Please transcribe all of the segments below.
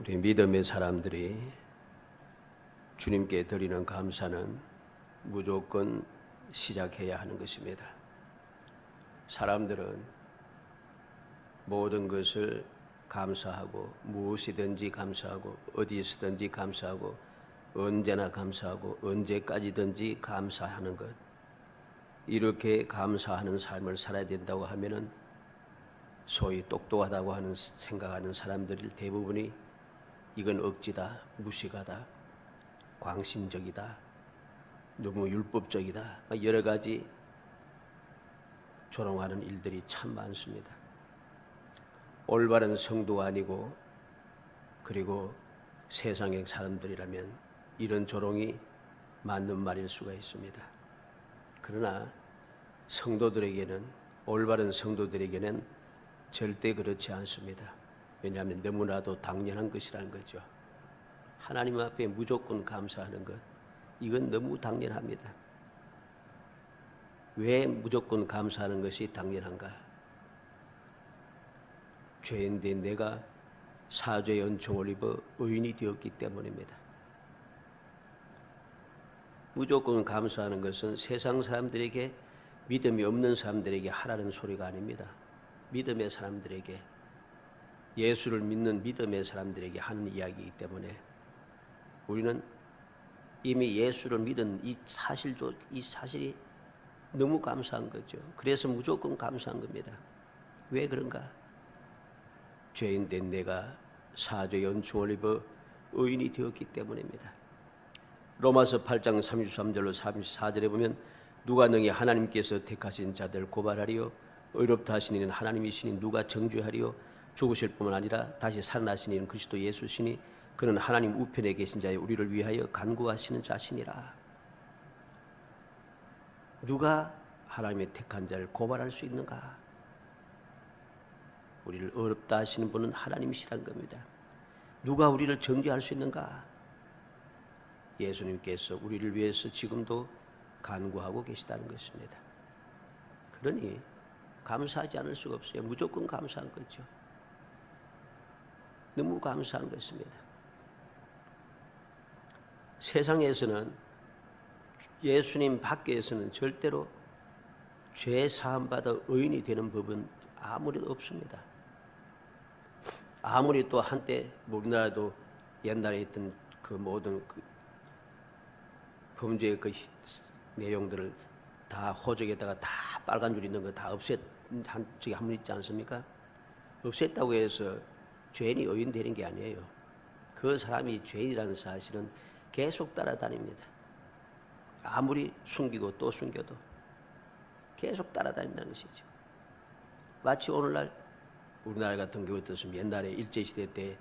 우리 믿음의 사람들이 주님께 드리는 감사는 무조건 시작해야 하는 것입니다. 사람들은 모든 것을 감사하고 무엇이든지 감사하고 어디서든지 감사하고 언제나 감사하고 언제까지든지 감사하는 것, 이렇게 감사하는 삶을 살아야 된다고 하면은 소위 똑똑하다고 하는 생각하는 사람들 대부분이 이건 억지다, 무식하다, 광신적이다, 너무 율법적이다, 여러 가지 조롱하는 일들이 참 많습니다. 올바른 성도가 아니고 그리고 세상의 사람들이라면 이런 조롱이 맞는 말일 수가 있습니다. 그러나 성도들에게는, 올바른 성도들에게는 절대 그렇지 않습니다. 왜냐하면 너무나도 당연한 것이라는 거죠. 하나님 앞에 무조건 감사하는 것, 이건 너무 당연합니다. 왜 무조건 감사하는 것이 당연한가? 죄인데 내가 사죄의 은총을 입어 의인이 되었기 때문입니다. 무조건 감사하는 것은 세상 사람들에게, 믿음이 없는 사람들에게 하라는 소리가 아닙니다. 믿음의 사람들에게, 예수를 믿는 믿음의 사람들에게 하는 이야기이기 때문에 우리는 이미 예수를 믿은 이 사실이 너무 감사한 거죠. 그래서 무조건 감사한 겁니다. 왜 그런가? 죄인된 내가 사죄의 은총을 입어 의인이 되었기 때문입니다. 로마서 8장 33절로 34절에 보면 누가 능히 하나님께서 택하신 자들 고발하리요, 의롭다 하신 이는 하나님이시니 누가 정죄하리요, 죽으실 뿐만 아니라 다시 살아나신 이는 그리스도 예수시니 그는 하나님 우편에 계신 자의 우리를 위하여 간구하시는 자시니라. 누가 하나님의 택한 자를 고발할 수 있는가? 우리를 어렵다 하시는 분은 하나님이시란 겁니다. 누가 우리를 정죄할 수 있는가? 예수님께서 우리를 위해서 지금도 간구하고 계시다는 것입니다. 그러니 감사하지 않을 수가 없어요. 무조건 감사한 거죠. 너무 감사한 것입니다. 세상에서는, 예수님 밖에서는 절대로 죄 사함받아 의인이 되는 법은 아무래도 없습니다. 아무리 또 한때 우리나라도 옛날에 있던 그 모든 그 범죄의 그 내용들을 다 호적에다가 다 빨간 줄 있는 거 다 저기 한 분 있지 않습니까? 없앴다고 해서 죄인이 의인 되는 게 아니에요. 그 사람이 죄인이라는 사실은 계속 따라다닙니다. 아무리 숨기고 또 숨겨도 계속 따라다닌다는 것이죠. 마치 오늘날 우리나라 같은 경우 어떻습니까? 옛날에 일제시대 때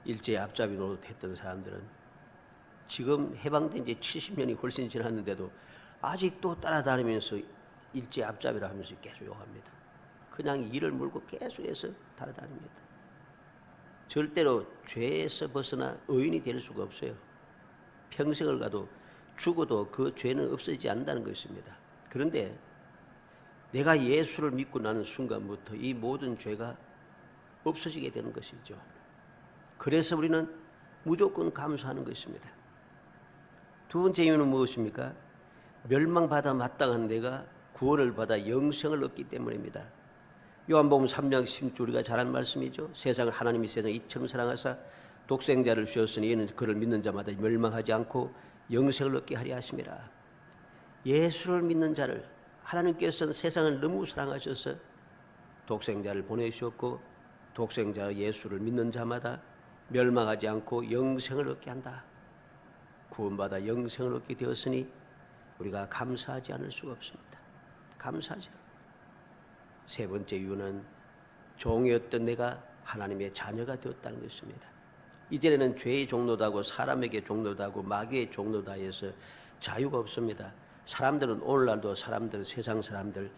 일제 앞잡이 노릇했던 사람들은 지금 해방된 지 70년이 훨씬 지났는데도 아직도 따라다니면서 일제 앞잡이라 하면서 계속 욕합니다. 그냥 이를 물고 계속해서 따라다닙니다. 절대로 죄에서 벗어나 의인이 될 수가 없어요. 평생을 가도 죽어도 그 죄는 없어지지 않는다는 것입니다. 그런데 내가 예수를 믿고 나는 순간부터 이 모든 죄가 없어지게 되는 것이죠. 그래서 우리는 무조건 감사하는 것입니다. 두 번째 이유는 무엇입니까? 멸망받아 마땅한 내가 구원을 받아 영생을 얻기 때문입니다. 요한복음 3장 16절 우리가 잘 아는 말씀이죠. 하나님이 세상을 이처럼 사랑하사 독생자를 주셨으니 이는 그를 믿는 자마다 멸망하지 않고 영생을 얻게 하려 하심이라. 예수를 믿는 자를, 하나님께서는 세상을 너무 사랑하셔서 독생자를 보내주셨고 독생자 예수를 믿는 자마다 멸망하지 않고 영생을 얻게 한다. 구원받아 영생을 얻게 되었으니 우리가 감사하지 않을 수가 없습니다. 감사하죠. 세 번째 이유는 종이었던 내가 하나님의 자녀가 되었다는 것입니다. 이전에는 죄의 종로도 하고 사람에게 종로도 하고 마귀의 종로다 해서 자유가 없습니다. 사람들은 오늘날도 세상 사람들,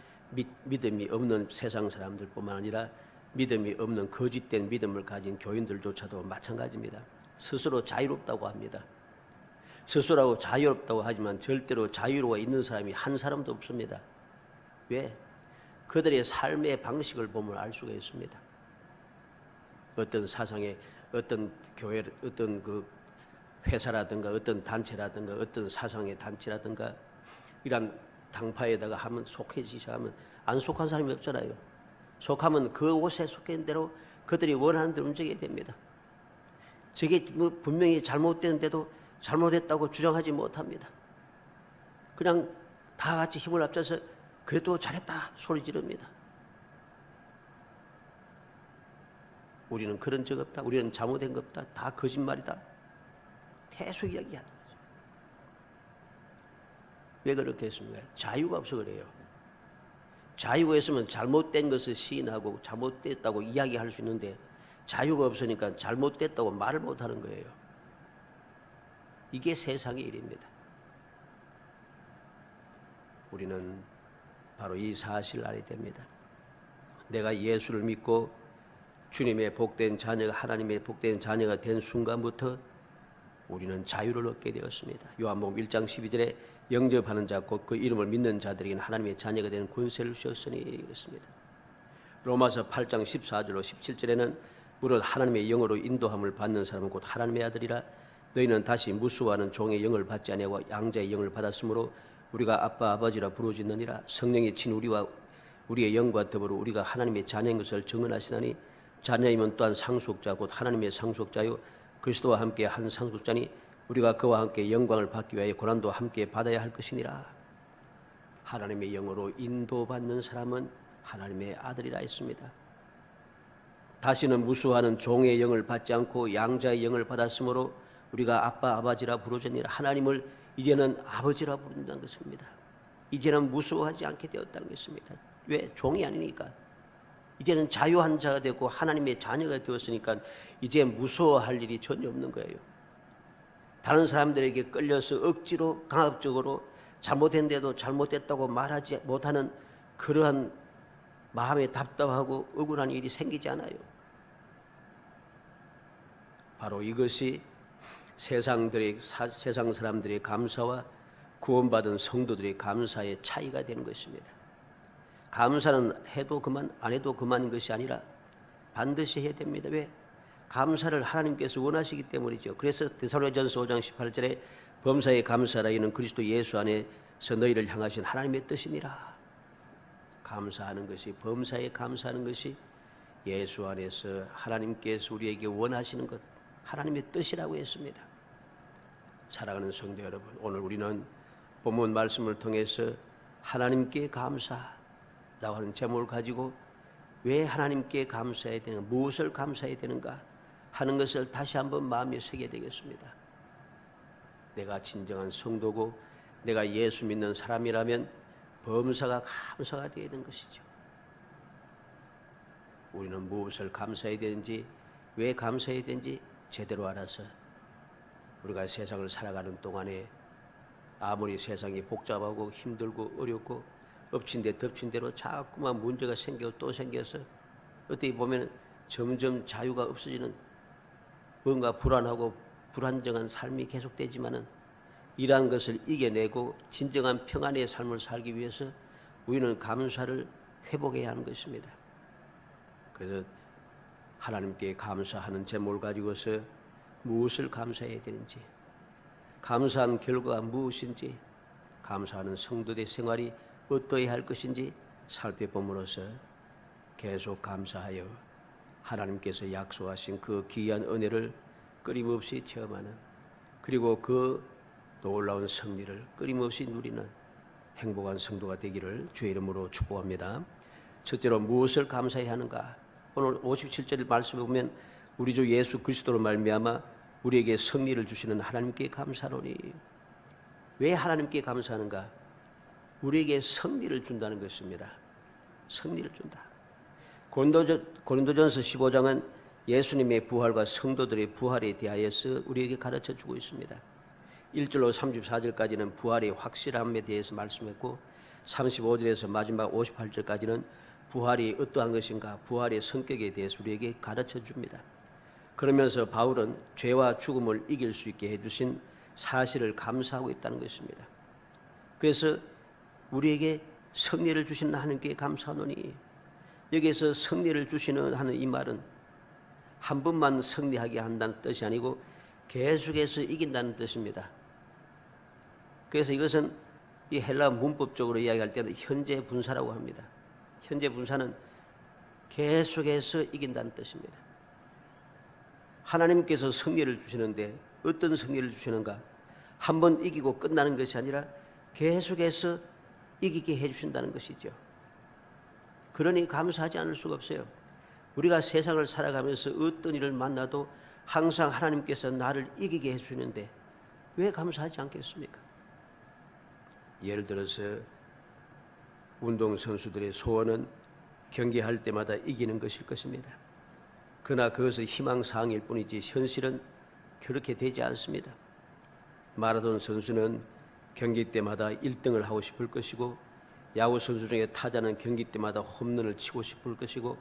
믿음이 없는 세상 사람들뿐만 아니라 믿음이 없는 거짓된 믿음을 가진 교인들조차도 마찬가지입니다. 스스로 자유롭다고 합니다. 스스로 자유롭다고 하지만 절대로 자유로워 있는 사람이 한 사람도 없습니다. 왜? 그들의 삶의 방식을 보면 알 수가 있습니다. 어떤 사상에 어떤 교회, 어떤 그 회사라든가 어떤 단체라든가 어떤 사상의 단체라든가 이런 당파에다가 하면 속해지시 하면 안 속한 사람이 없잖아요. 속하면 그 옷에 속한 대로 그들이 원하는 대로 움직여야 됩니다. 저게 뭐 분명히 잘못되는데도 잘못했다고 주장하지 못합니다. 그냥 다 같이 힘을 합쳐서 그래도 잘했다 소리 지릅니다. 우리는 그런 적 없다. 우리는 잘못된 것 없다. 다 거짓말이다. 계속 이야기하는 거죠. 왜 그렇게 했습니까? 자유가 없어 그래요. 자유가 있으면 잘못된 것을 시인하고 잘못됐다고 이야기할 수 있는데 자유가 없으니까 잘못됐다고 말을 못하는 거예요. 이게 세상의 일입니다. 우리는 바로 이 사실을 알아야 됩니다. 내가 예수를 믿고 주님의 복된 자녀가 하나님의 복된 자녀가 된 순간부터 우리는 자유를 얻게 되었습니다. 요한복음 1장 12절에 영접하는 자 곧 그 이름을 믿는 자들에게는 하나님의 자녀가 되는 권세를 주셨으니 그랬습니다. 로마서 8장 14절로 17절에는 무릇 하나님의 영으로 인도함을 받는 사람은 곧 하나님의 아들이라 너희는 다시 무수하는 종의 영을 받지 아니하고 양자의 영을 받았으므로 우리가 아빠 아버지라 부르짖느니라. 성령이 친 우리와 우리의 영과 더불어 우리가 하나님의 자녀인 것을 증언하시나니 자녀이면 또한 상속자 곧 하나님의 상속자요 그리스도와 함께 한 상속자니 우리가 그와 함께 영광을 받기 위하여 고난도 함께 받아야 할 것이니라. 하나님의 영으로 인도받는 사람은 하나님의 아들이라 했습니다. 다시는 무수하는 종의 영을 받지 않고 양자의 영을 받았으므로 우리가 아빠 아버지라 부르짖느니라. 하나님을 이제는 아버지라 부른다는 것입니다. 이제는 무수하지 않게 되었다는 것입니다. 왜? 종이 아니니까. 이제는 자유한 자가 되고 하나님의 자녀가 되었으니까 이제 무서워할 일이 전혀 없는 거예요. 다른 사람들에게 끌려서 억지로 강압적으로 잘못했는데도 잘못됐다고 말하지 못하는 그러한 마음에 답답하고 억울한 일이 생기지 않아요. 바로 이것이 세상 사람들의 감사와 구원받은 성도들의 감사의 차이가 되는 것입니다. 감사는 해도 그만 안 해도 그만인 것이 아니라 반드시 해야 됩니다. 왜? 감사를 하나님께서 원하시기 때문이죠. 그래서 데살로니가전서 5장 18절에 범사에 감사하라 이는 그리스도 예수 안에서 너희를 향하신 하나님의 뜻이니라. 감사하는 것이 범사에 감사하는 것이 예수 안에서 하나님께서 우리에게 원하시는 것 하나님의 뜻이라고 했습니다. 사랑하는 성도 여러분, 오늘 우리는 본문 말씀을 통해서 하나님께 감사라고 하는 제목을 가지고 왜 하나님께 감사해야 되는가, 무엇을 감사해야 되는가 하는 것을 다시 한번 마음에 새겨야 되겠습니다. 내가 진정한 성도고 내가 예수 믿는 사람이라면 범사가 감사가 되어야 되는 것이죠. 우리는 무엇을 감사해야 되는지 왜 감사해야 되는지 제대로 알아서 우리가 세상을 살아가는 동안에 아무리 세상이 복잡하고 힘들고 어렵고 엎친 데 덮친 대로 자꾸만 문제가 생기고 또 생겨서 어떻게 보면 점점 자유가 없어지는 뭔가 불안하고 불안정한 삶이 계속되지만은 이러한 것을 이겨내고 진정한 평안의 삶을 살기 위해서 우리는 감사를 회복해야 하는 것입니다. 그래서 하나님께 감사하는 제목을 가지고서 무엇을 감사해야 되는지, 감사한 결과가 무엇인지, 감사하는 성도의 생활이 어떠해야 할 것인지 살펴봄으로써 계속 감사하여 하나님께서 약속하신 그 귀한 은혜를 끊임없이 체험하는, 그리고 그 놀라운 승리를 끊임없이 누리는 행복한 성도가 되기를 주의 이름으로 축복합니다. 첫째로 무엇을 감사해야 하는가? 오늘 57절 말씀에 보면 우리 주 예수 그리스도로 말미암아 우리에게 승리를 주시는 하나님께 감사하노니. 왜 하나님께 감사하는가? 우리에게 승리를 준다는 것입니다. 승리를 준다. 고린도전서 15장은 예수님의 부활과 성도들의 부활에 대하여서 우리에게 가르쳐 주고 있습니다. 1절로 34절까지는 부활의 확실함에 대해서 말씀했고 35절에서 마지막 58절까지는 부활이 어떠한 것인가, 부활의 성격에 대해서 우리에게 가르쳐 줍니다. 그러면서 바울은 죄와 죽음을 이길 수 있게 해주신 사실을 감사하고 있다는 것입니다. 그래서 우리에게 승리를 주시는 하나님께 감사하노니, 여기에서 승리를 주시는 하는 이 말은 한 번만 승리하게 한다는 뜻이 아니고 계속해서 이긴다는 뜻입니다. 그래서 이것은 이 헬라 문법적으로 이야기할 때는 현재 분사라고 합니다. 현재 분사는 계속해서 이긴다는 뜻입니다. 하나님께서 승리를 주시는데 어떤 승리를 주시는가? 한 번 이기고 끝나는 것이 아니라 계속해서 이기게 해주신다는 것이죠. 그러니 감사하지 않을 수가 없어요. 우리가 세상을 살아가면서 어떤 일을 만나도 항상 하나님께서 나를 이기게 해주시는데 왜 감사하지 않겠습니까? 예를 들어서 운동선수들의 소원은 경기할 때마다 이기는 것일 것입니다. 그러나 그것은 희망사항일 뿐이지 현실은 그렇게 되지 않습니다. 마라톤 선수는 경기 때마다 1등을 하고 싶을 것이고, 야구 선수 중에 타자는 경기 때마다 홈런을 치고 싶을 것이고,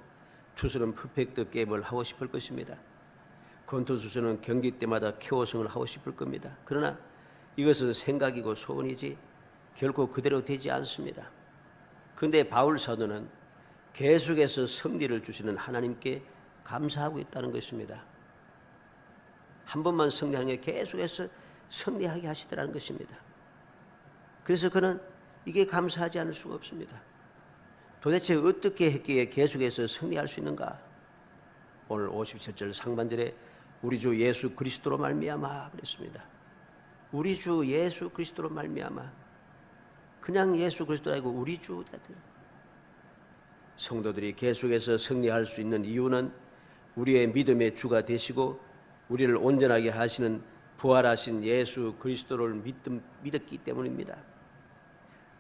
투수는 퍼펙트 게임을 하고 싶을 것입니다. 권투수는 경기 때마다 KO승을 하고 싶을 겁니다. 그러나 이것은 생각이고 소원이지 결코 그대로 되지 않습니다. 그런데 바울 사도는 계속해서 승리를 주시는 하나님께 감사하고 있다는 것입니다. 한 번만 승리하는 게 계속해서 승리하게 하시더라는 것입니다. 그래서 그는 이게 감사하지 않을 수가 없습니다. 도대체 어떻게 했기에 계속해서 승리할 수 있는가? 오늘 57절 상반절에 우리 주 예수 그리스도로 말미암아 그랬습니다. 우리 주 예수 그리스도로 말미암아. 그냥 예수 그리스도 아니고 우리 주. 성도들이 계속해서 승리할 수 있는 이유는 우리의 믿음의 주가 되시고 우리를 온전하게 하시는 부활하신 예수 그리스도를 믿었기 때문입니다.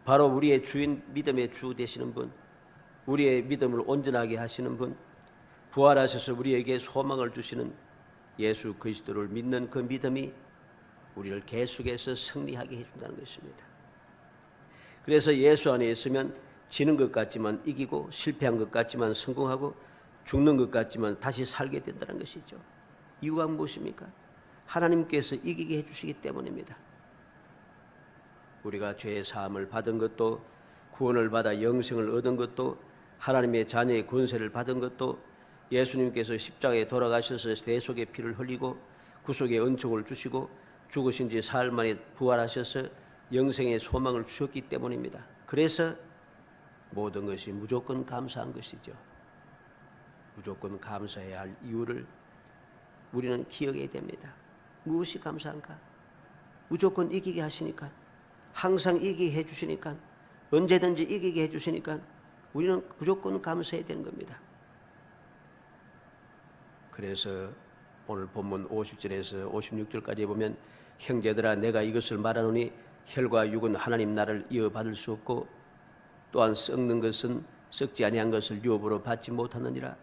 바로 우리의 주인, 믿음의 주 되시는 분, 우리의 믿음을 온전하게 하시는 분, 부활하셔서 우리에게 소망을 주시는 예수 그리스도를 믿는 그 믿음이 우리를 계속해서 승리하게 해준다는 것입니다. 그래서 예수 안에 있으면 지는 것 같지만 이기고, 실패한 것 같지만 성공하고, 죽는 것 같지만 다시 살게 된다는 것이죠. 이유가 무엇입니까? 하나님께서 이기게 해주시기 때문입니다. 우리가 죄의 사함을 받은 것도, 구원을 받아 영생을 얻은 것도, 하나님의 자녀의 권세를 받은 것도, 예수님께서 십자가에 돌아가셔서 대속의 피를 흘리고 구속의 은총을 주시고 죽으신 지 사흘 만에 부활하셔서 영생의 소망을 주셨기 때문입니다. 그래서 모든 것이 무조건 감사한 것이죠. 무조건 감사해야 할 이유를 우리는 기억해야 됩니다. 무엇이 감사한가? 무조건 이기게 하시니까, 항상 이기게 해주시니까, 언제든지 이기게 해주시니까 우리는 무조건 감사해야 되는 겁니다. 그래서 오늘 본문 50절에서 56절까지 보면 형제들아 내가 이것을 말하노니 혈과 육은 하나님 나라를 이어받을 수 없고 또한 썩는 것은 썩지 아니한 것을 유업으로 받지 못하느니라.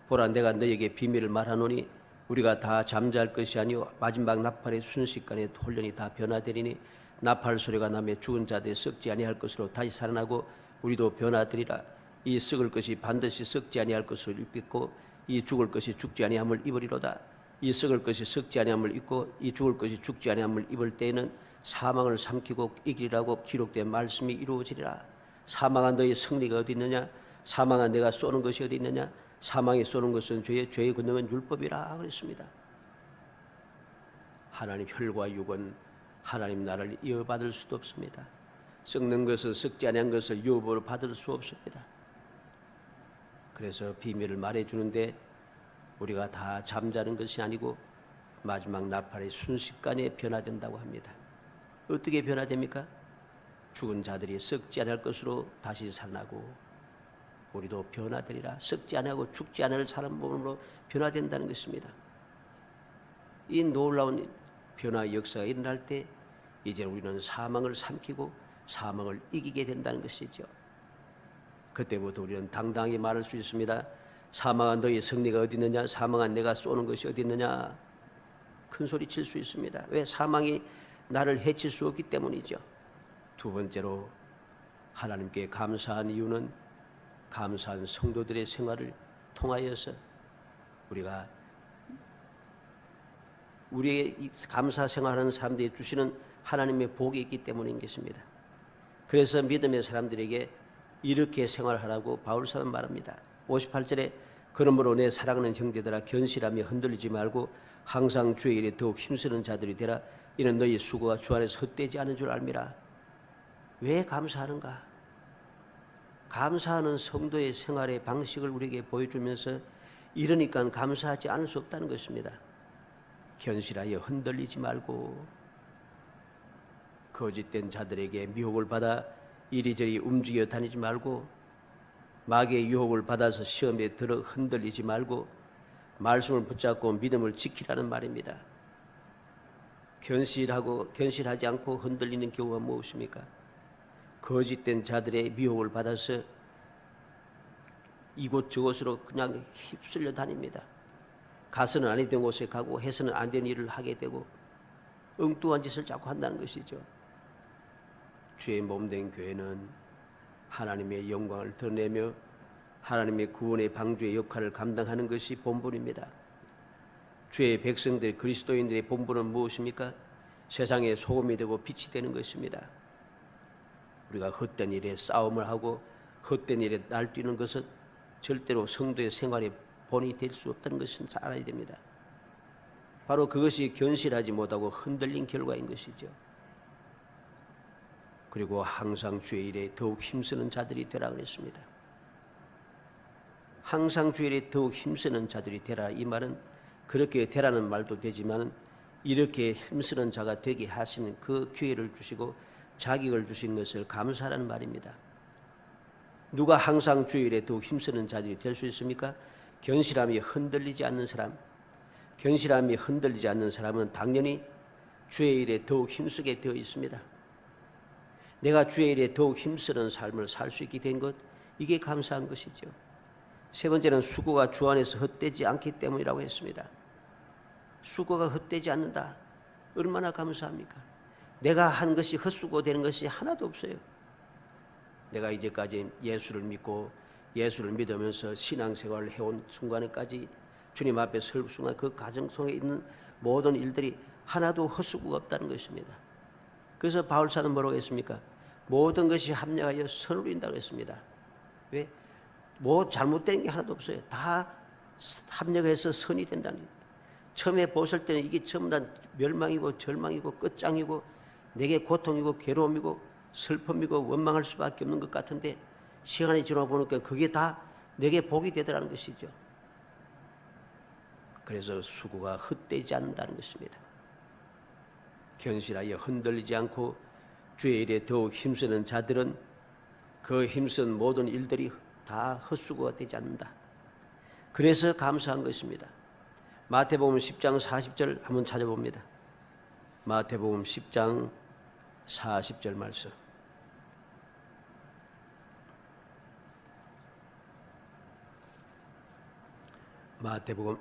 보라 내가 너에게 비밀을 말하노니 우리가 다 잠잘 것이 아니요 마지막 나팔의 순식간에 혼련이 다 변화되리니 나팔 소리가 나며 죽은 자들이 썩지 아니할 것으로 다시 살아나고 우리도 변화되리라. 이 썩을 것이 반드시 썩지 아니할 것으로 입겠고 이 죽을 것이 죽지 아니함을 입으리로다. 이 썩을 것이 썩지 아니함을 입고 이 죽을 것이 죽지 아니함을 입을 때에는 사망을 삼키고 이기리라고 기록된 말씀이 이루어지리라. 사망한 너의 승리가 어디 있느냐? 사망한 내가 쏘는 것이 어디 있느냐? 사망이 쏘는 것은 죄의 권능은 율법이라 그랬습니다. 하나님 혈과 육은 하나님 나라를 이어받을 수도 없습니다. 썩는 것은 썩지 아니한 것을 유업으로 받을 수 없습니다. 그래서 비밀을 말해주는데 우리가 다 잠자는 것이 아니고 마지막 나팔의 순식간에 변화된다고 합니다. 어떻게 변화됩니까? 죽은 자들이 썩지 않을 것으로 다시 살아나고 우리도 변화되리라. 썩지 않고 죽지 않을 사람 몸으로 변화된다는 것입니다. 이 놀라운 변화의 역사가 일어날 때 이제 우리는 사망을 삼키고 사망을 이기게 된다는 것이죠. 그때부터 우리는 당당히 말할 수 있습니다. 사망한 너희 승리가 어디 있느냐? 사망한 내가 쏘는 것이 어디 있느냐? 큰 소리 칠 수 있습니다. 왜? 사망이 나를 해칠 수 없기 때문이죠. 두 번째로 하나님께 감사한 이유는 감사한 성도들의 생활을 통하여서 우리가 우리의 감사 생활하는 사람들이 주시는 하나님의 복이 있기 때문인 것입니다. 그래서 믿음의 사람들에게 이렇게 생활하라고 바울 사도는 말합니다. 58절에 그러므로 내 사랑하는 형제들아 견실하며 흔들리지 말고 항상 주의 일에 더욱 힘쓰는 자들이 되라. 이는 너희 수고가 주 안에서 헛되지 않은 줄 알미라. 왜 감사하는가? 감사하는 성도의 생활의 방식을 우리에게 보여주면서 이러니까 감사하지 않을 수 없다는 것입니다. 견실하여 흔들리지 말고 거짓된 자들에게 미혹을 받아 이리저리 움직여 다니지 말고 마귀의 유혹을 받아서 시험에 들어 흔들리지 말고 말씀을 붙잡고 믿음을 지키라는 말입니다. 견실하지 않고 흔들리는 경우가 무엇입니까? 거짓된 자들의 미혹을 받아서 이곳저곳으로 그냥 휩쓸려 다닙니다. 가서는 안 되는 곳에 가고 해서는 안 되는 일을 하게 되고 엉뚱한 짓을 자꾸 한다는 것이죠. 주의 몸된 교회는 하나님의 영광을 드러내며 하나님의 구원의 방주의 역할을 감당하는 것이 본분입니다. 주의 백성들 그리스도인들의 본분은 무엇입니까? 세상의 소금이 되고 빛이 되는 것입니다. 우리가 헛된 일에 싸움을 하고 헛된 일에 날뛰는 것은 절대로 성도의 생활의 본이 될 수 없다는 것은 잘 알아야 됩니다. 바로 그것이 견실하지 못하고 흔들린 결과인 것이죠. 그리고 항상 주의 일에 더욱 힘쓰는 자들이 되라 그랬습니다. 항상 주의 일에 더욱 힘쓰는 자들이 되라, 이 말은 그렇게 되라는 말도 되지만 이렇게 힘쓰는 자가 되게 하시는 그 기회를 주시고 자격을 주신 것을 감사하라는 말입니다. 누가 항상 주의 일에 더욱 힘쓰는 자들이 될 수 있습니까? 견실함이 흔들리지 않는 사람. 견실함이 흔들리지 않는 사람은 당연히 주의 일에 더욱 힘쓰게 되어 있습니다. 내가 주의 일에 더욱 힘쓰는 삶을 살 수 있게 된 것, 이게 감사한 것이죠. 세 번째는 수고가 주 안에서 헛되지 않기 때문이라고 했습니다. 수고가 헛되지 않는다. 얼마나 감사합니까? 내가 한 것이 헛수고 되는 것이 하나도 없어요. 내가 이제까지 예수를 믿고 예수를 믿으면서 신앙생활을 해온 순간에까지 주님 앞에 설 순간 그 가정 속에 있는 모든 일들이 하나도 헛수고가 없다는 것입니다. 그래서 바울사는 뭐라고 했습니까? 모든 것이 합력하여 선을 이룬다고 했습니다. 왜? 뭐 잘못된 게 하나도 없어요. 다 합력해서 선이 된다는 거예요. 처음에 보실 때는 이게 전부 다 멸망이고 절망이고 끝장이고 내게 고통이고 괴로움이고 슬픔이고 원망할 수밖에 없는 것 같은데 시간이 지나 보니까 그게 다 내게 복이 되더라는 것이죠. 그래서 수고가 헛되지 않는다는 것입니다. 견실하여 흔들리지 않고 주의 일에 더욱 힘쓰는 자들은 그 힘쓴 모든 일들이 다 헛수고가 되지 않는다. 그래서 감사한 것입니다. 마태복음 10장 40절 한번 찾아봅니다. 마태복음 10장 40절 말씀. 마태복음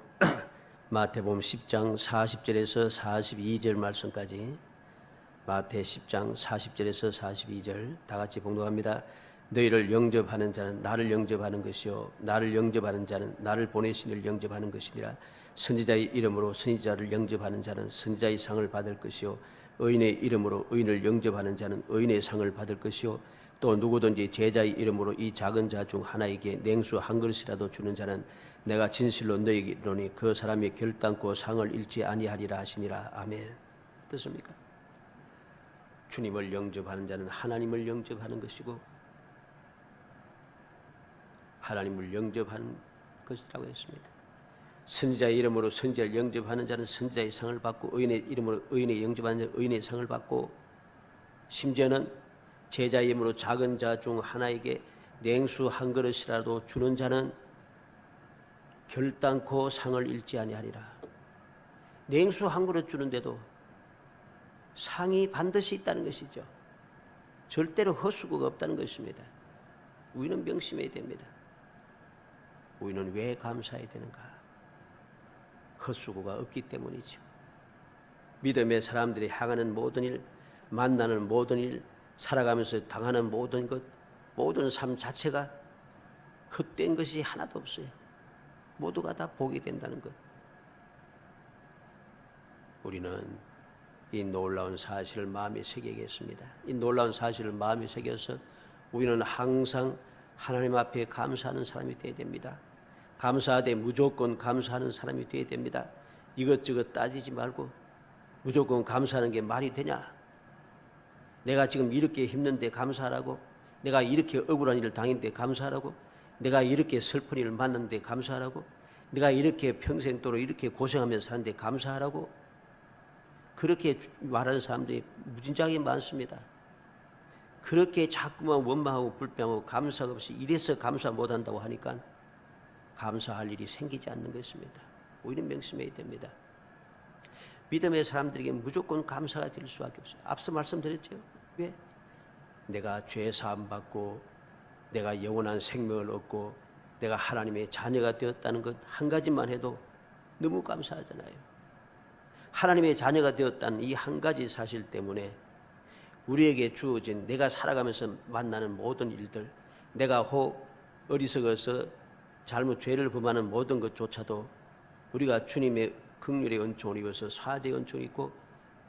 10장 40절에서 42절 말씀까지, 마태 10장 40절에서 42절 다 같이 봉독합니다. 너희를 영접하는 자는 나를 영접하는 것이요 나를 영접하는 자는 나를 보내신 이를 영접하는 것이니라. 선지자의 이름으로 선지자를 영접하는 자는 선지자의 상을 받을 것이요 의인의 이름으로 의인을 영접하는 자는 의인의 상을 받을 것이요 또 누구든지 제자의 이름으로 이 작은 자 중 하나에게 냉수 한 그릇이라도 주는 자는 내가 진실로 너희에게 이르노니 그 사람이 결단코 상을 잃지 아니하리라 하시니라. 아멘. 어떻습니까? 주님을 영접하는 자는 하나님을 영접하는 것이고 하나님을 영접하는 것이라고 했습니다. 선지자의 이름으로 선지자를 영접하는 자는 선지자의 상을 받고 의인의 이름으로 의인의 영접하는 자는 의인의 상을 받고 심지어는 제자의 이름으로 작은 자 중 하나에게 냉수 한 그릇이라도 주는 자는 결단코 상을 잃지 아니하리라. 냉수 한 그릇 주는데도 상이 반드시 있다는 것이죠. 절대로 헛수고가 없다는 것입니다. 우리는 명심해야 됩니다. 우리는 왜 감사해야 되는가? 헛수고가 없기 때문이죠. 믿음의 사람들이 향하는 모든 일, 만나는 모든 일, 살아가면서 당하는 모든 것, 모든 삶 자체가 헛된 것이 하나도 없어요. 모두가 다 복이 된다는 것. 우리는 이 놀라운 사실을 마음에 새기겠습니다. 이 놀라운 사실을 마음에 새겨서 우리는 항상 하나님 앞에 감사하는 사람이 되어야 됩니다. 감사하되 무조건 감사하는 사람이 되어야 됩니다. 이것저것 따지지 말고 무조건 감사하는 게 말이 되냐? 내가 지금 이렇게 힘든데 감사하라고? 내가 이렇게 억울한 일을 당했는데 감사하라고? 내가 이렇게 슬픈 일을 만났는데 감사하라고? 내가 이렇게 평생도록 이렇게 고생하면서 사는데 감사하라고? 그렇게 말하는 사람들이 무진장이 많습니다. 그렇게 자꾸만 원망하고 불평하고 감사가 없이 이래서 감사 못한다고 하니까 감사할 일이 생기지 않는 것입니다. 오히려 명심해야 됩니다. 믿음의 사람들에게 무조건 감사가 될 수밖에 없어요. 앞서 말씀드렸죠. 왜? 내가 죄 사함 받고 내가 영원한 생명을 얻고 내가 하나님의 자녀가 되었다는 것 한 가지만 해도 너무 감사하잖아요. 하나님의 자녀가 되었다는 이 한 가지 사실 때문에 우리에게 주어진 내가 살아가면서 만나는 모든 일들, 내가 혹 어리석어서 잘못 죄를 범하는 모든 것조차도 우리가 주님의 긍휼의 은총을 입어서 사죄의 은총이 있고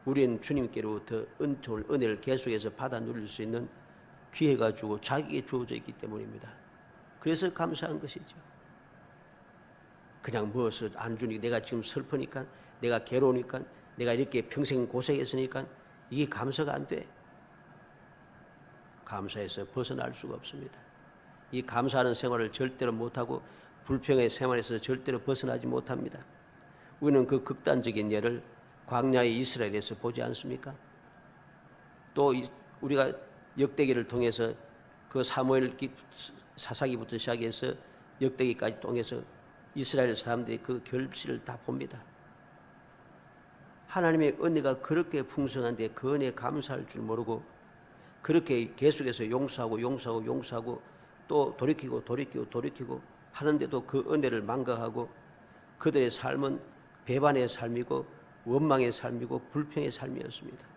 우리는 주님께로부터 은총을 은혜를 계속해서 받아 누릴 수 있는 기회가 주고 자기에게 주어져 있기 때문입니다. 그래서 감사한 것이죠. 그냥 무엇을 안 주니까 내가 지금 슬프니까 내가 괴로우니까 내가 이렇게 평생 고생했으니까 이게 감사가 안 돼. 감사에서 벗어날 수가 없습니다. 이 감사하는 생활을 절대로 못하고 불평의 생활에서 절대로 벗어나지 못합니다. 우리는 그 극단적인 예를 광야의 이스라엘에서 보지 않습니까? 또 우리가 역대기를 통해서 그 사무엘 사사기부터 시작해서 역대기까지 통해서 이스라엘 사람들이 그 결실을 다 봅니다. 하나님의 은혜가 그렇게 풍성한데 그 은혜에 감사할 줄 모르고 그렇게 계속해서 용서하고 또 돌이키고 하는데도 그 은혜를 망각하고 그들의 삶은 배반의 삶이고 원망의 삶이고 불평의 삶이었습니다.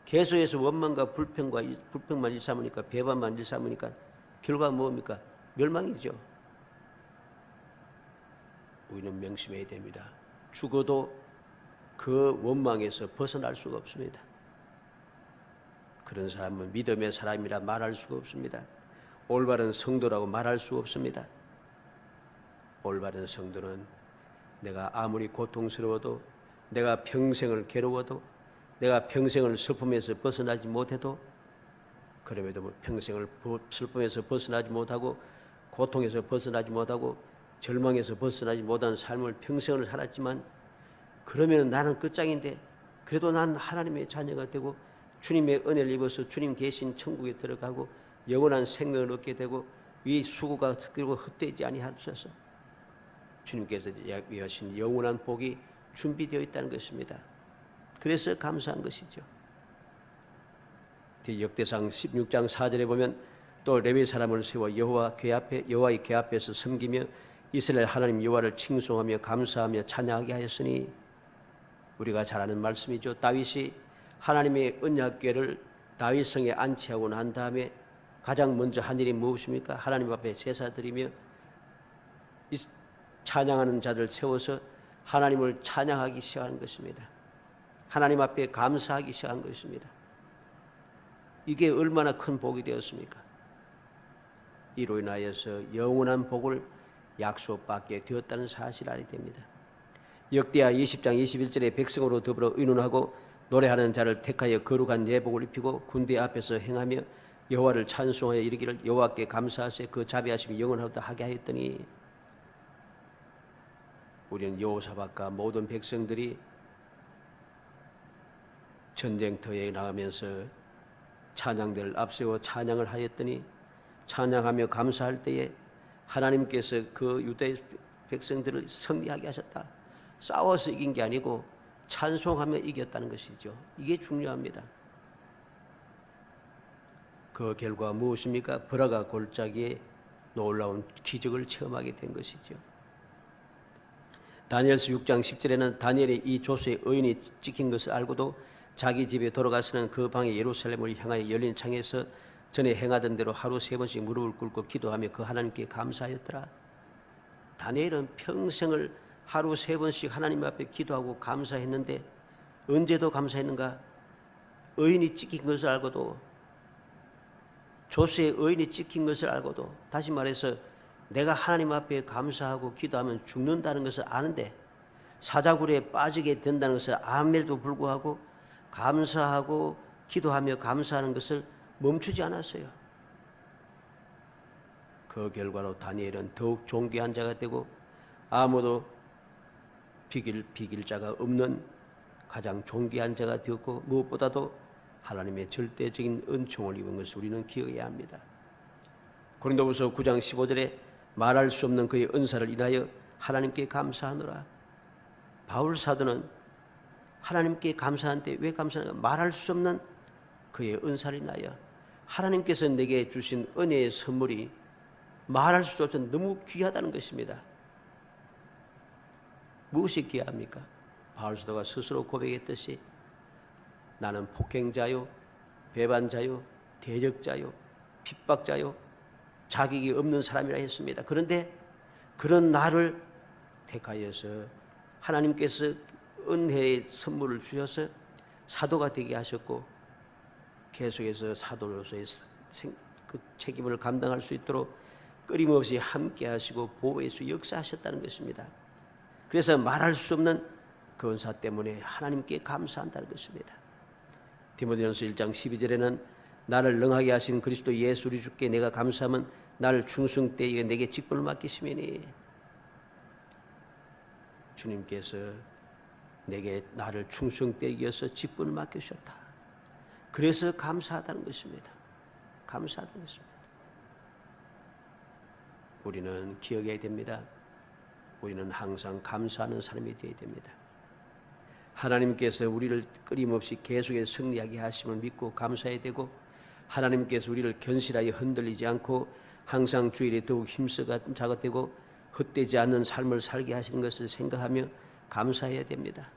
계속해서 원망과 불평만 일삼으니까 배반만 일삼으니까 결과가 뭡니까? 멸망이죠. 우리는 명심해야 됩니다. 죽어도 그 원망에서 벗어날 수가 없습니다. 그런 사람은 믿음의 사람이라 말할 수가 없습니다. 올바른 성도라고 말할 수 없습니다. 올바른 성도는 내가 아무리 고통스러워도 내가 평생을 괴로워도 내가 평생을 슬픔에서 벗어나지 못해도 그럼에도 평생을 슬픔에서 벗어나지 못하고 고통에서 벗어나지 못하고 절망에서 벗어나지 못한 삶을 평생을 살았지만 그러면 나는 끝장인데 그래도 난 하나님의 자녀가 되고 주님의 은혜를 입어서 주님 계신 천국에 들어가고 영원한 생명을 얻게 되고 이 수고가 그리고 헛되지 아니하소서. 주님께서 예하신 영원한 복이 준비되어 있다는 것입니다. 그래서 감사한 것이죠. 역대상 16장 4절에 보면 또 레위 사람을 세워 여호와의 궤 앞에서 섬기며 이스라엘 하나님 여호와를 칭송하며 감사하며 찬양하게 하였으니 우리가 잘 아는 말씀이죠. 다윗이 하나님의 언약궤를 다윗성에 안치하고 난 다음에 가장 먼저 한 일이 무엇입니까? 하나님 앞에 제사 드리며 찬양하는 자들 세워서 하나님을 찬양하기 시작한 것입니다. 하나님 앞에 감사하기 시작한 것입니다. 이게 얼마나 큰 복이 되었습니까? 이로 인하여서 영원한 복을 약속받게 되었다는 사실을 알게 됩니다. 역대하 20장 21절에 백성으로 더불어 의논하고 노래하는 자를 택하여 거룩한 예복을 입히고 군대 앞에서 행하며 여호와를 찬송하여 이르기를 여호와께 감사하세 그 자비하심이 영원하다 하게 하였더니 우리는 여호사밧과 모든 백성들이 전쟁터에 나가면서 찬양대를 앞세워 찬양을 하였더니 찬양하며 감사할 때에 하나님께서 그 유대 백성들을 승리하게 하셨다. 싸워서 이긴 게 아니고 찬송하며 이겼다는 것이죠. 이게 중요합니다. 그 결과 무엇입니까? 벌화가 골짜기에 놀라운 기적을 체험하게 된 것이죠. 다니엘서 6장 10절에는 다니엘이 이 조수의 의인이 찍힌 것을 알고도 자기 집에 돌아가서는 그 방에 예루살렘을 향하여 열린 창에서 전에 행하던 대로 하루 3번씩 무릎을 꿇고 기도하며 그 하나님께 감사하였더라. 다니엘은 평생을 하루 3번씩 하나님 앞에 기도하고 감사했는데 언제도 감사했는가? 의인이 찍힌 것을 알고도 조수의 의인이 찍힌 것을 알고도 다시 말해서 내가 하나님 앞에 감사하고 기도하면 죽는다는 것을 아는데 사자굴에 빠지게 된다는 것을 암에도 불구하고 감사하고 기도하며 감사하는 것을 멈추지 않았어요. 그 결과로 다니엘은 더욱 존귀한 자가 되고 아무도 비길 자가 없는 가장 존귀한 자가 되었고 무엇보다도 하나님의 절대적인 은총을 입은 것을 우리는 기억해야 합니다. 고린도후서 9장 15절에 말할 수 없는 그의 은사를 인하여 하나님께 감사하노라. 바울 사도는 하나님께 감사하는데 왜 감사하는가? 말할 수 없는 그의 은사를 인하여 하나님께서 내게 주신 은혜의 선물이 말할 수 없는 너무 귀하다는 것입니다. 무엇이 귀합니까? 바울 사도가 스스로 고백했듯이 나는 폭행자요, 배반자요, 대적자요, 핍박자요, 자격이 없는 사람이라 했습니다. 그런데 그런 나를 택하여서 하나님께서 은혜의 선물을 주셔서 사도가 되게 하셨고 계속해서 사도로서의 그 책임을 감당할 수 있도록 끊임없이 함께 하시고 보호해 주 역사하셨다는 것입니다. 그래서 말할 수 없는 그 은사 때문에 하나님께 감사한다는 것입니다. 디모데전서 1장 12절에는 나를 능하게 하신 그리스도 예수 우리 주께 내가 감사하면 나를 충성 때에 내게 직분을 맡기시매니 주님께서 내게 나를 충성 때에 이어서 직분을 맡기셨다. 그래서 감사하다는 것입니다. 감사하다는 것입니다. 우리는 기억해야 됩니다. 우리는 항상 감사하는 사람이 되어야 됩니다. 하나님께서 우리를 끊임없이 계속해서 승리하게 하심을 믿고 감사해야 되고 하나님께서 우리를 견실하여 흔들리지 않고 항상 주일에 더욱 힘쓰가 자가 되고 헛되지 않는 삶을 살게 하시는 것을 생각하며 감사해야 됩니다.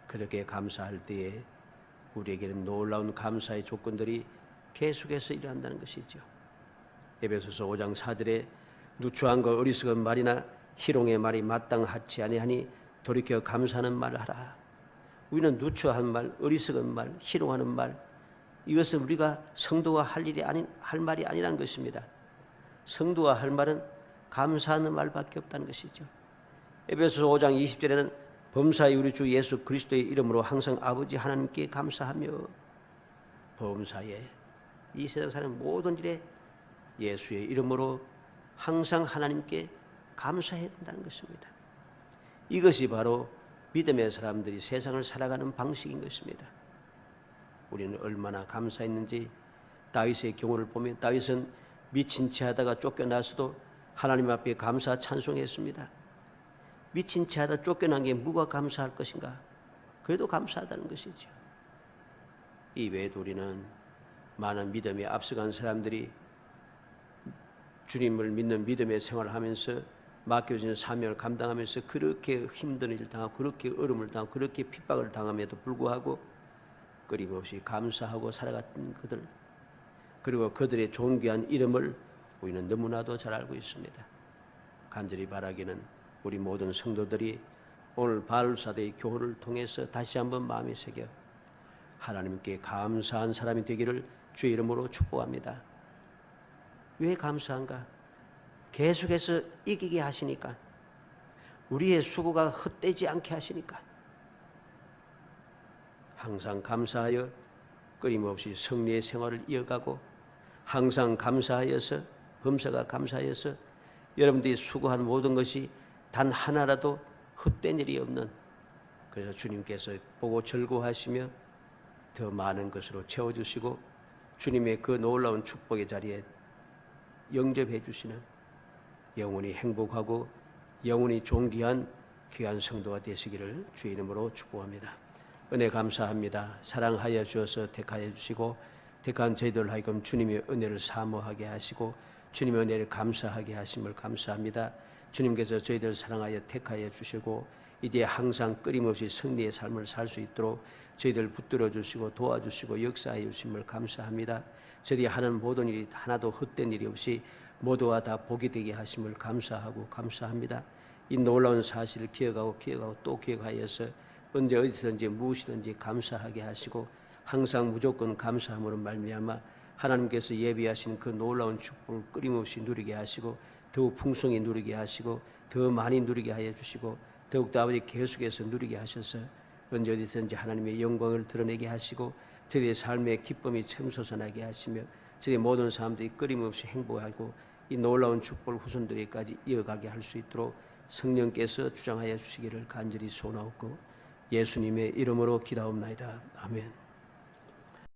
그렇게 감사할 때에 우리에게는 놀라운 감사의 조건들이 계속해서 일어난다는 것이죠. 에베소서 5장 4절에 누추함과 어리석은 말이나 희롱의 말이 마땅하지 아니하니 돌이켜 감사하는 말을 하라. 우리는 누추한 말, 어리석은 말, 희롱하는 말 이것은 우리가 성도가 할 일이 아닌 할 말이 아니라는 것입니다. 성도가 할 말은 감사하는 말밖에 없다는 것이죠. 에베소서 5장 20절에는 범사에 우리 주 예수 그리스도의 이름으로 항상 아버지 하나님께 감사하며 범사에 이 세상 사는 모든 일에 예수의 이름으로 항상 하나님께 감사해야 된다는 것입니다. 이것이 바로 믿음의 사람들이 세상을 살아가는 방식인 것입니다. 우리는 얼마나 감사했는지 다윗의 경우를 보면 다윗은 미친 채 하다가 쫓겨나서도 하나님 앞에 감사 찬송했습니다. 미친 채 하다 쫓겨난 게 누가 감사할 것인가? 그래도 감사하다는 것이죠. 이 외에도 우리는 많은 믿음에 앞서간 사람들이 주님을 믿는 믿음의 생활을 하면서 맡겨진 사명을 감당하면서 그렇게 힘든 일을 당하고 그렇게 어려움을 당하고 그렇게 핍박을 당함에도 불구하고 끊임없이 감사하고 살아갔던 그들 그리고 그들의 존귀한 이름을 우리는 너무나도 잘 알고 있습니다. 간절히 바라기는 우리 모든 성도들이 오늘 바울사도의 교훈을 통해서 다시 한번 마음에 새겨 하나님께 감사한 사람이 되기를 주의 이름으로 축복합니다. 왜 감사한가? 계속해서 이기게 하시니까 우리의 수고가 헛되지 않게 하시니까 항상 감사하여 끊임없이 승리의 생활을 이어가고 항상 감사하여서 범사가 감사하여서 여러분들이 수고한 모든 것이 단 하나라도 헛된 일이 없는 그래서 주님께서 보고 즐거워하시며 더 많은 것으로 채워주시고 주님의 그 놀라운 축복의 자리에 영접해 주시는 영원히 행복하고 영원히 존귀한 귀한 성도가 되시기를 주의 이름으로 축복합니다. 은혜 감사합니다. 사랑하여 주셔서 택하여 주시고 택한 저희들 하여금 주님의 은혜를 사모하게 하시고 주님의 은혜를 감사하게 하심을 감사합니다. 주님께서 저희들 사랑하여 택하여 주시고 이제 항상 끊임없이 승리의 삶을 살 수 있도록 저희들 붙들어 주시고 도와주시고 역사해 주심을 감사합니다. 저희들이 하는 모든 일이 하나도 헛된 일이 없이 모두가 다 복이 되게 하심을 감사하고 감사합니다. 이 놀라운 사실을 기억하고 또 기억하여서 언제 어디서든지 무엇이든지 감사하게 하시고 항상 무조건 감사함으로 말미암아 하나님께서 예비하신 그 놀라운 축복을 끊임없이 누리게 하시고 더욱 풍성히 누리게 하시고 더 많이 누리게 하여 주시고 더욱더 아버지 계속해서 누리게 하셔서 언제 어디든지 하나님의 영광을 드러내게 하시고 저희의 삶의 기쁨이 샘솟아나게 하시며 저희 모든 사람들이 끊임없이 행복하고 이 놀라운 축복을 후손들에게까지 이어가게 할 수 있도록 성령께서 주장하여 주시기를 간절히 소원하옵고 예수님의 이름으로 기도하옵나이다. 아멘.